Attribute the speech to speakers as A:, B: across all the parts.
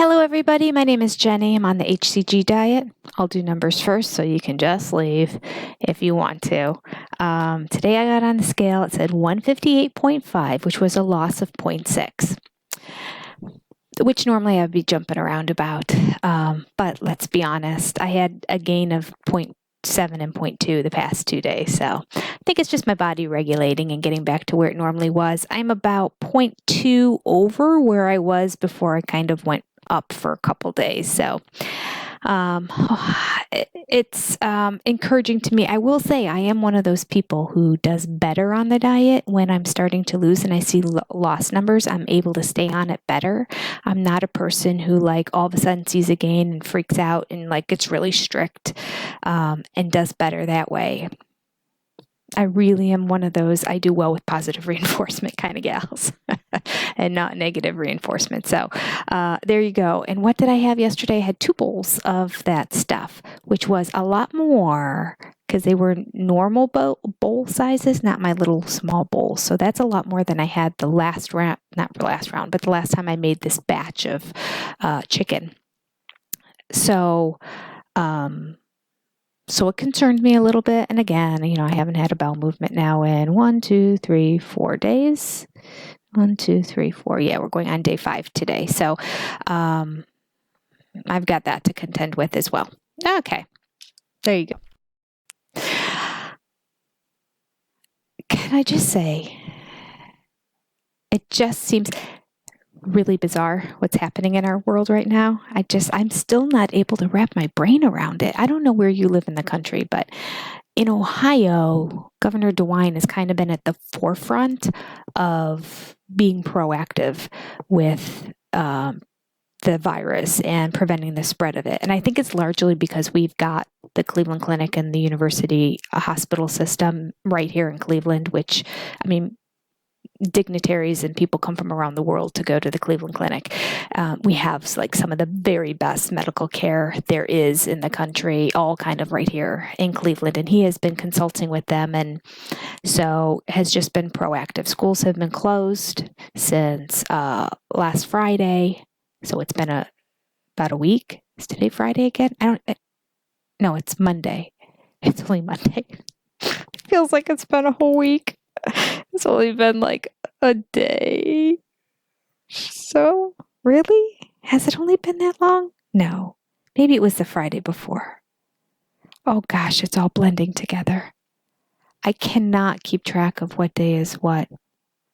A: Hello, everybody. My name is Jenny. I'm on the HCG diet. I'll do numbers first, so you can just leave if you want to. Today I got on the scale. It said 158.5, which was a loss of 0.6, which normally I'd be jumping around about. But let's be honest, I had a gain of 0.7 and 0.2 the past 2 days. So I think it's just my body regulating and getting back to where it normally was. I'm about 0.2 over where I was before I kind of went up for a couple days. So it's encouraging to me. I will say I am one of those people who does better on the diet when I'm starting to lose and I see loss numbers. I'm able to stay on it better. I'm not a person who like all of a sudden sees a gain and freaks out and like gets really strict and does better that way. I really am one of those, I do well with positive reinforcement kind of gals and not negative reinforcement. So there you go. And what did I have yesterday? I had 2 bowls of that stuff, which was a lot more because they were normal bowl sizes, not my little small bowls. So that's a lot more than I had the last round, not the last round, but the last time I made this batch of chicken. So it concerned me a little bit. And again, I haven't had a bowel movement now in 1, 2, 3, 4 days. 1, 2, 3, 4. Yeah, we're going on day 5 today. So I've got that to contend with as well. Okay, there you go. Can I just say, it just seems really bizarre what's happening in our world right now. I'm still not able to wrap my brain around it. I don't know where you live in the country, but in Ohio, Governor DeWine has kind of been at the forefront of being proactive with the virus and preventing the spread of it. And I think it's largely because we've got the Cleveland Clinic and the university hospital system right here in Cleveland, which, dignitaries and people come from around the world to go to the Cleveland Clinic. We have like some of the very best medical care there is in the country, all kind of right here in Cleveland. And he has been consulting with them and so has just been proactive. Schools have been closed since last Friday. So it's been about a week. Is today Friday again? No, it's Monday. It's only Monday. It feels like it's been a whole week. It's only been like a day. So, really? Has it only been that long? No. Maybe it was the Friday before. Oh gosh, it's all blending together. I cannot keep track of what day is what.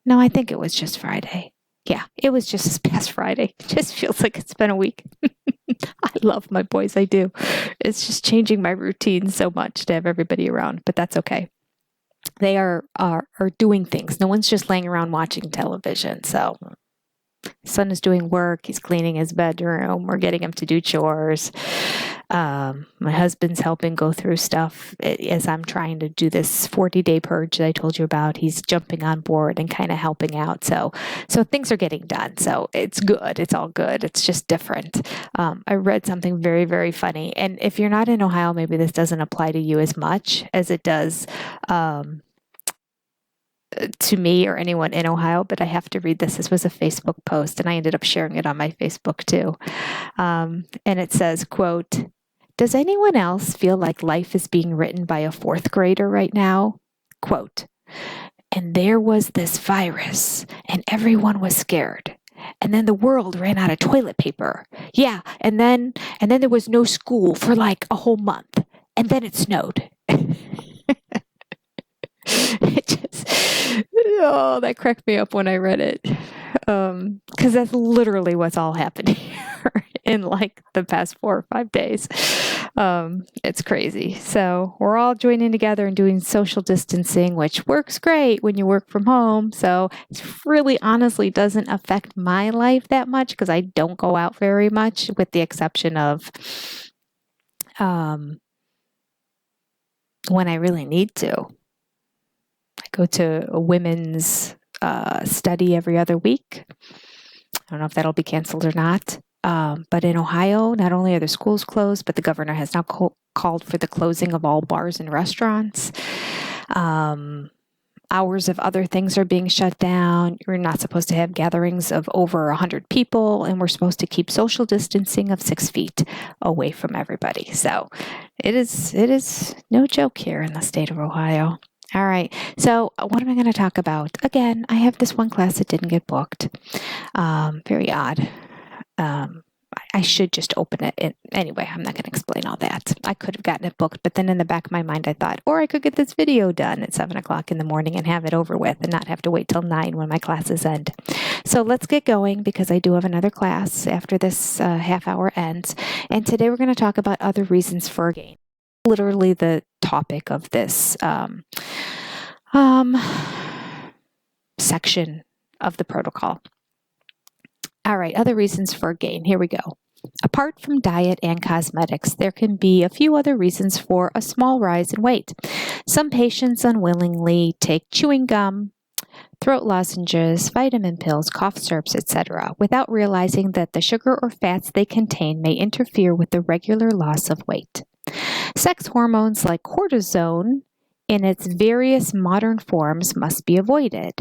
A: No, I think it was just Friday. Yeah, it was just this past Friday. It just feels like it's been a week. I love my boys, I do. It's just changing my routine so much to have everybody around, but that's okay. They are doing things. No one's just laying around watching television. So son is doing work. He's cleaning his bedroom. We're getting him to do chores. My husband's helping go through stuff as I'm trying to do this 40-day purge that I told you about. He's jumping on board and kind of helping out. So things are getting done. So it's good. It's all good. It's just different. I read something very, very funny. And if you're not in Ohio, maybe this doesn't apply to you as much as it does to me or anyone in Ohio, but I have to read this. This was a Facebook post and I ended up sharing it on my Facebook too. And it says, quote, "Does anyone else feel like life is being written by a 4th grader right now?" Quote, "And there was this virus and everyone was scared. And then the world ran out of toilet paper. Yeah, and then there was no school for like a whole month. And then it snowed." It just, that cracked me up when I read it. Because that's literally what's all happened here in like the past 4 or 5 days. It's crazy. So we're all joining together and doing social distancing, which works great when you work from home. So it really honestly doesn't affect my life that much because I don't go out very much with the exception of when I really need to. I go to a women's study every other week. I don't know if that'll be canceled or not. But in Ohio, not only are the schools closed, but the governor has now called for the closing of all bars and restaurants. hours of other things are being shut down. We're not supposed to have gatherings of over 100 people, and we're supposed to keep social distancing of 6 feet away from everybody. So it is no joke here in the state of Ohio. All right, so what am I going to talk about? Again, I have this one class that didn't get booked. Very odd. I should just open it. Anyway, I'm not going to explain all that. I could have gotten it booked, but then in the back of my mind, I thought, or I could get this video done at 7 o'clock in the morning and have it over with and not have to wait till 9 when my classes end. So let's get going because I do have another class after this half hour ends. And today we're going to talk about other reasons for gain. Literally the topic of this section of the protocol. All right, other reasons for gain. Here we go. Apart from diet and cosmetics, there can be a few other reasons for a small rise in weight. Some patients unwillingly take chewing gum, throat lozenges, vitamin pills, cough syrups, etc., without realizing that the sugar or fats they contain may interfere with the regular loss of weight. Sex hormones like cortisone in its various modern forms must be avoided,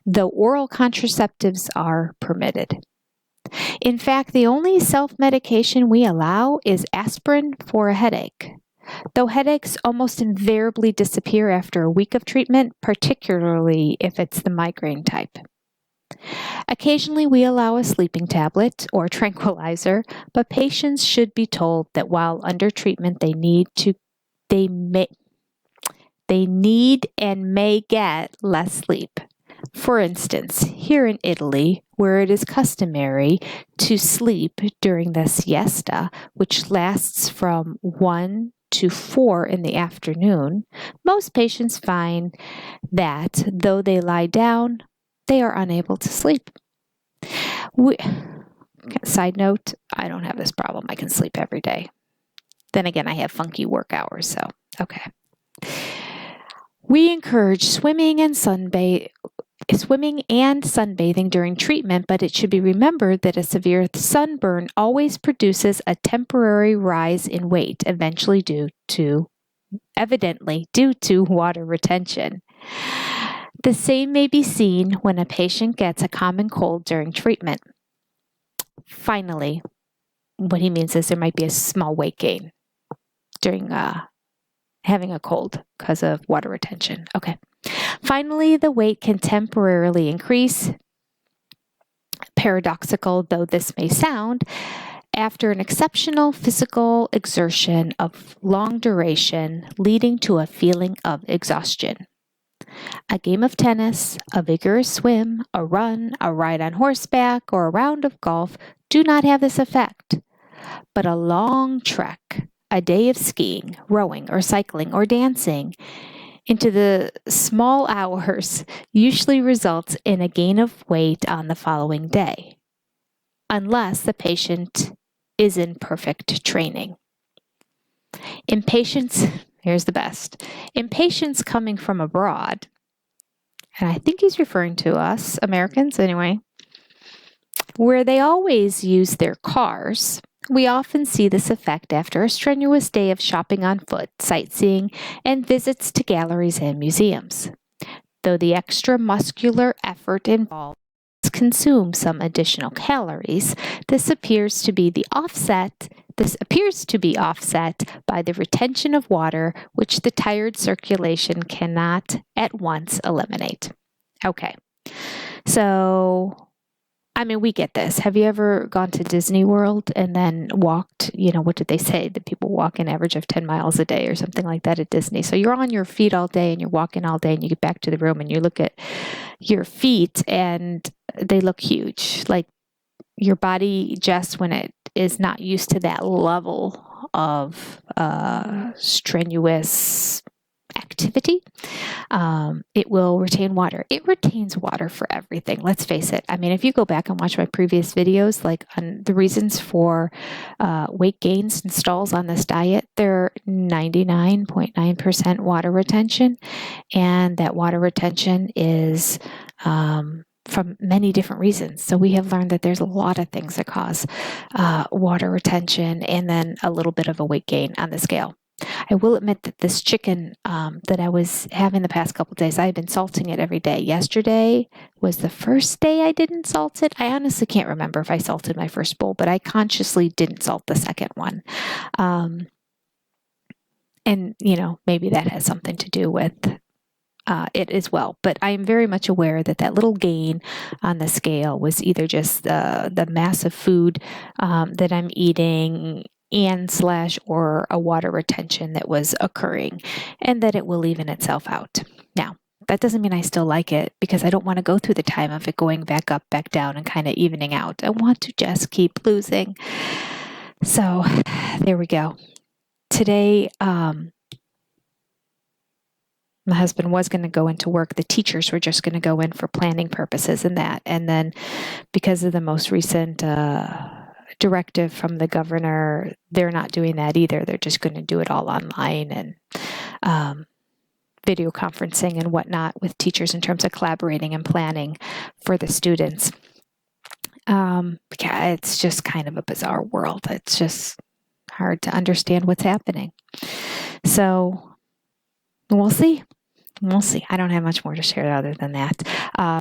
A: though oral contraceptives are permitted. In fact, the only self-medication we allow is aspirin for a headache, though headaches almost invariably disappear after a week of treatment, particularly if it's the migraine type. Occasionally, we allow a sleeping tablet or tranquilizer, but patients should be told that while under treatment, they need and may get less sleep. For instance, here in Italy, where it is customary to sleep during the siesta, which lasts from 1 to 4 in the afternoon, most patients find that though they lie down, they are unable to sleep. Side note, I don't have this problem. I can sleep every day. Then again, I have funky work hours, so okay. We encourage swimming and sunbathing during treatment, but it should be remembered that a severe sunburn always produces a temporary rise in weight, eventually due to water retention. The same may be seen when a patient gets a common cold during treatment. Finally, what he means is there might be a small weight gain during having a cold because of water retention. Okay. Finally, the weight can temporarily increase. Paradoxical though this may sound, after an exceptional physical exertion of long duration leading to a feeling of exhaustion. A game of tennis, a vigorous swim, a run, a ride on horseback, or a round of golf do not have this effect. But a long trek, a day of skiing, rowing, or cycling, or dancing into the small hours usually results in a gain of weight on the following day, unless the patient is in perfect training. In patients, here's the best, in patients coming from abroad, and I think he's referring to us, Americans anyway, where they always use their cars, we often see this effect after a strenuous day of shopping on foot, sightseeing, and visits to galleries and museums. Though the extra muscular effort involved consume some additional calories, this appears to be offset by the retention of water, which the tired circulation cannot at once eliminate. Okay, so I mean, we get this. Have you ever gone to Disney World and then walked, what did they say? That people walk an average of 10 miles a day or something like that at Disney. So you're on your feet all day and you're walking all day and you get back to the room and you look at your feet and they look huge. Like your body, just when it is not used to that level of strenuous activity, it will retain water. It retains water for everything. Let's face it. I mean, if you go back and watch my previous videos, like on the reasons for weight gains and stalls on this diet, they're 99.9% water retention. And that water retention is from many different reasons. So we have learned that there's a lot of things that cause water retention and then a little bit of a weight gain on the scale. I will admit that this chicken that I was having the past couple of days, I've been salting it every day. Yesterday was the first day I didn't salt it. I honestly can't remember if I salted my first bowl, but I consciously didn't salt the second one. And, maybe that has something to do with it as well. But I am very much aware that little gain on the scale was either just the massive food that I'm eating or a water retention that was occurring, and that it will even itself out. Now, that doesn't mean I still like it, because I don't want to go through the time of it going back up, back down, and kind of evening out. I want to just keep losing. So there we go. Today, my husband was going to go into work. The teachers were just going to go in for planning purposes and that. And then because of the most recent directive from the governor, they're not doing that either. They're just going to do it all online and video conferencing and whatnot with teachers in terms of collaborating and planning for the students. It's just kind of a bizarre world. It's just hard to understand what's happening. So we'll see. We'll see. I don't have much more to share other than that.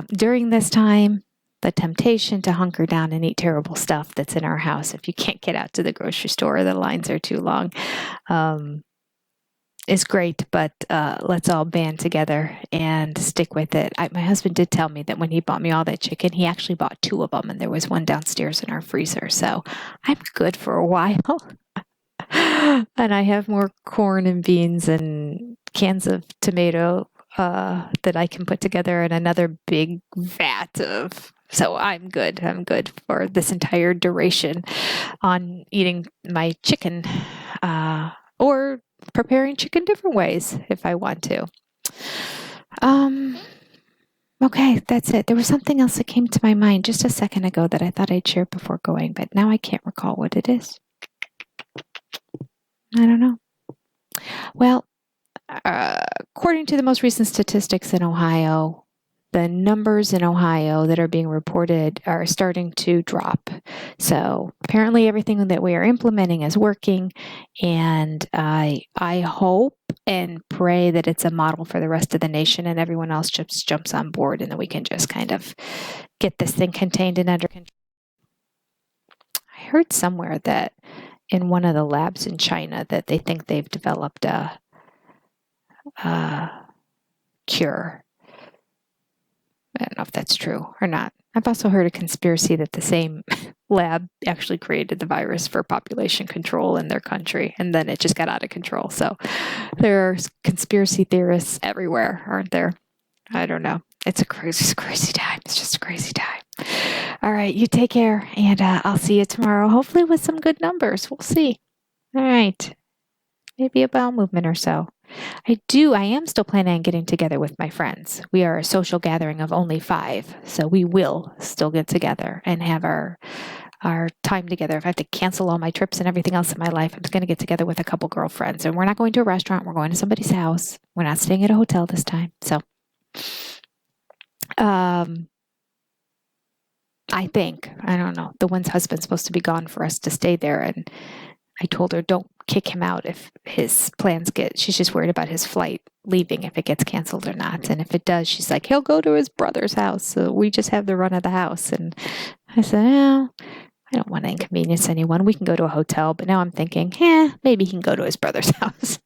A: During this time, the temptation to hunker down and eat terrible stuff that's in our house, if you can't get out to the grocery store or the lines are too long, is great. But let's all band together and stick with it. My husband did tell me that when he bought me all that chicken, he actually bought 2 of them, and there was one downstairs in our freezer. So I'm good for a while. And I have more corn and beans and cans of tomato that I can put together in another big vat of. So I'm good. I'm good for this entire duration on eating my chicken or preparing chicken different ways if I want to. Okay, that's it. There was something else that came to my mind just a second ago that I thought I'd share before going, but now I can't recall what it is. I don't know. Well, according to the most recent statistics in Ohio, the numbers in Ohio that are being reported are starting to drop. So apparently everything that we are implementing is working, and I hope and pray that it's a model for the rest of the nation and everyone else just jumps on board, and then we can just kind of get this thing contained and under control. I heard somewhere that in one of the labs in China that they think they've developed a cure. I don't know if that's true or not. I've also heard a conspiracy that the same lab actually created the virus for population control in their country, and then it just got out of control. So there are conspiracy theorists everywhere, aren't there? I don't know. It's a crazy time. It's just a crazy time. All right, you take care, and I'll see you tomorrow, hopefully with some good numbers. We'll see. All right. Maybe a bowel movement or so. I am still planning on getting together with my friends. We are a social gathering of only 5, so we will still get together and have our time together. If I have to cancel all my trips and everything else in my life, I'm just going to get together with a couple girlfriends. And we're not going to a restaurant. We're going to somebody's house. We're not staying at a hotel this time. So, I don't know, the one's husband's supposed to be gone for us to stay there, and I told her don't kick him out if his plans she's just worried about his flight leaving, if it gets canceled or not. And if it does, she's like, he'll go to his brother's house, so we just have the run of the house. And I said, I don't want to inconvenience anyone. We can go to a hotel. But now I'm thinking, maybe he can go to his brother's house.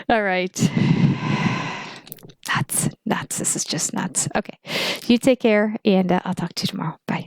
A: All right. Nuts. This is just nuts. Okay. You take care, and I'll talk to you tomorrow. Bye.